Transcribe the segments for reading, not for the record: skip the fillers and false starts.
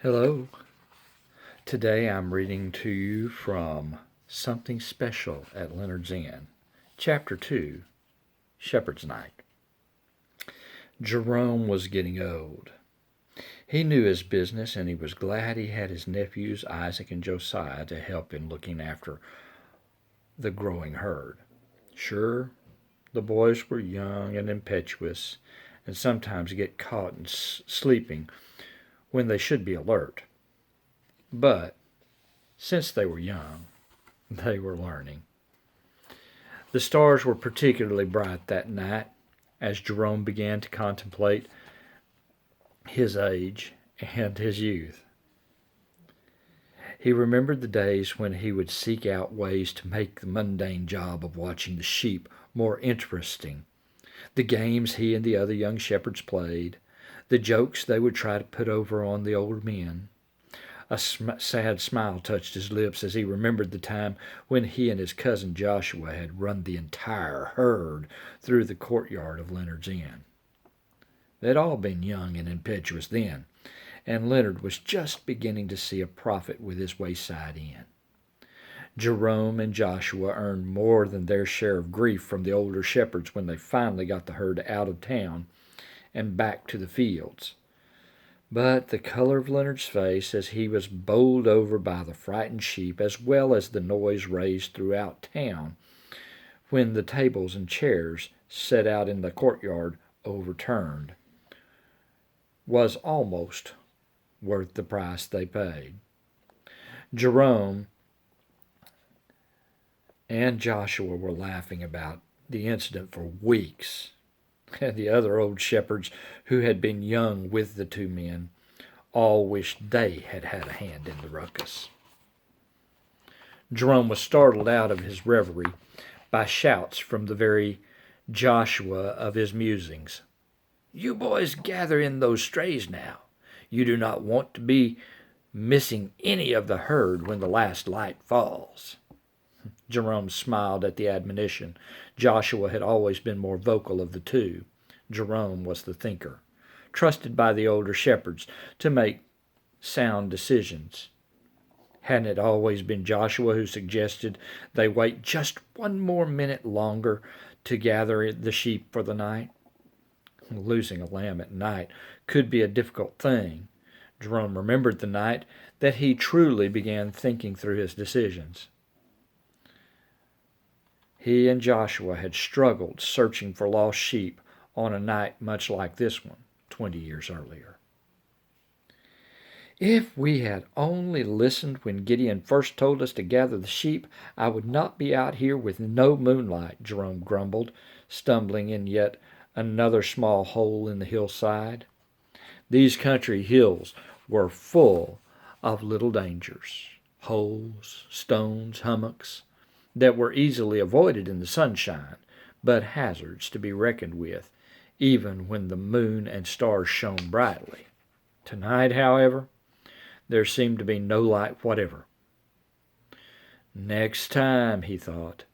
Hello. Today I'm reading to you from Something Special at Leonard's Inn, Chapter 2, Shepherd's Night. Jerome was getting old. He knew his business, and he was glad he had his nephews Isaac and Josiah to help in looking after the growing herd. Sure, the boys were young and impetuous, and sometimes get caught in sleeping when they should be alert. But since they were young, they were learning. The stars were particularly bright that night as Jerome began to contemplate his age and his youth. He remembered the days when he would seek out ways to make the mundane job of watching the sheep more interesting, the games he and the other young shepherds played, the jokes they would try to put over on the older men. A sad smile touched his lips as he remembered the time when he and his cousin Joshua had run the entire herd through the courtyard of Leonard's Inn. They'd all been young and impetuous then, and Leonard was just beginning to see a profit with his wayside inn. Jerome and Joshua earned more than their share of grief from the older shepherds when they finally got the herd out of town and back to the fields. But the color of Leonard's face as he was bowled over by the frightened sheep, as well as the noise raised throughout town when the tables and chairs set out in the courtyard overturned, was almost worth the price they paid. Jerome and Joshua were laughing about the incident for weeks. And the other old shepherds who had been young with the two men all wished they had had a hand in the ruckus. Jerome was startled out of his reverie by shouts from the very Joshua of his musings. "You boys gather in those strays now. You do not want to be missing any of the herd when the last light falls." Jerome smiled at the admonition. Joshua had always been more vocal of the two. Jerome was the thinker, trusted by the older shepherds to make sound decisions. Hadn't it always been Joshua who suggested they wait just one more minute longer to gather the sheep for the night? Losing a lamb at night could be a difficult thing. Jerome remembered the night that he truly began thinking through his decisions. He and Joshua had struggled searching for lost sheep on a night much like this one 20 years earlier. "If we had only listened when Gideon first told us to gather the sheep, I would not be out here with no moonlight," Jerome grumbled, stumbling in yet another small hole in the hillside. These country hills were full of little dangers, holes, stones, hummocks, that were easily avoided in the sunshine, but hazards to be reckoned with, even when the moon and stars shone brightly. Tonight, however, there seemed to be no light whatever. "Next time," he thought,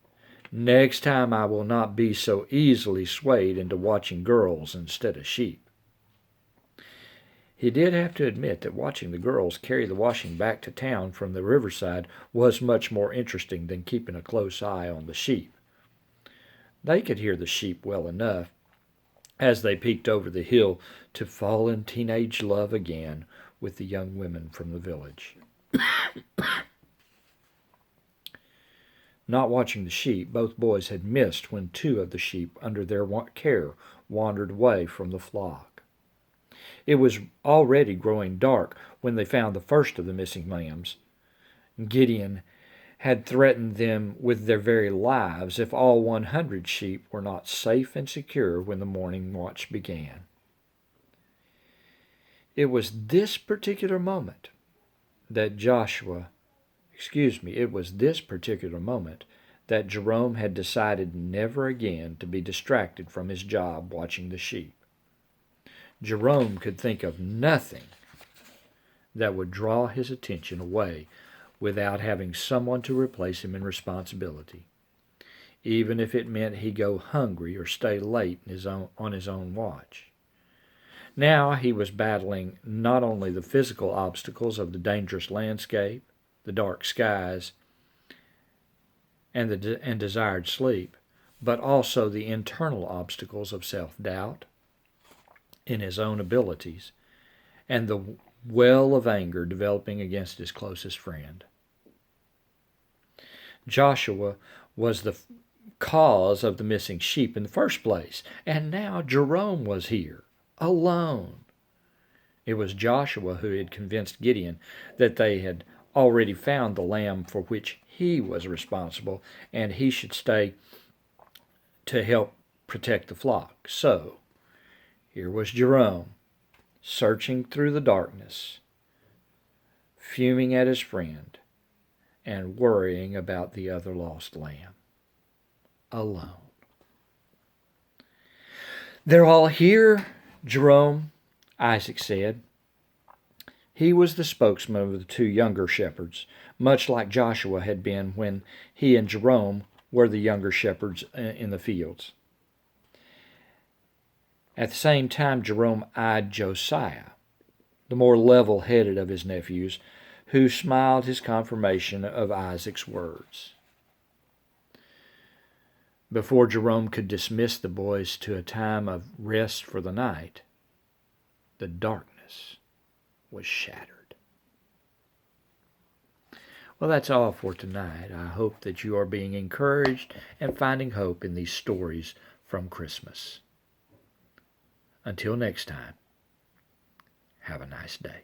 "next time I will not be so easily swayed into watching girls instead of sheep." He did have to admit that watching the girls carry the washing back to town from the riverside was much more interesting than keeping a close eye on the sheep. They could hear the sheep well enough as they peeked over the hill to fall in teenage love again with the young women from the village. Not watching the sheep, both boys had missed when two of the sheep under their care wandered away from the flock. It was already growing dark when they found the first of the missing lambs. Gideon had threatened them with their very lives if all 100 sheep were not safe and secure when the morning watch began. It was this particular moment that Jerome had decided never again to be distracted from his job watching the sheep. Jerome could think of nothing that would draw his attention away without having someone to replace him in responsibility, even if it meant he go hungry or stay late on his own watch. Now he was battling not only the physical obstacles of the dangerous landscape, the dark skies, and desired sleep, but also the internal obstacles of self-doubt in his own abilities and the well of anger developing against his closest friend. Joshua was the cause of the missing sheep in the first place, and now Jerome was here, alone. It was Joshua who had convinced Gideon that they had already found the lamb for which he was responsible, and he should stay to help protect the flock. So, here was Jerome, searching through the darkness, fuming at his friend, and worrying about the other lost lamb. Alone. "They're all here, Jerome," Isaac said. He was the spokesman of the two younger shepherds, much like Joshua had been when he and Jerome were the younger shepherds in the fields. At the same time, Jerome eyed Josiah, the more level-headed of his nephews, who smiled his confirmation of Isaac's words. Before Jerome could dismiss the boys to a time of rest for the night, the darkness was shattered. Well, that's all for tonight. I hope that you are being encouraged and finding hope in these stories from Christmas. Until next time, have a nice day.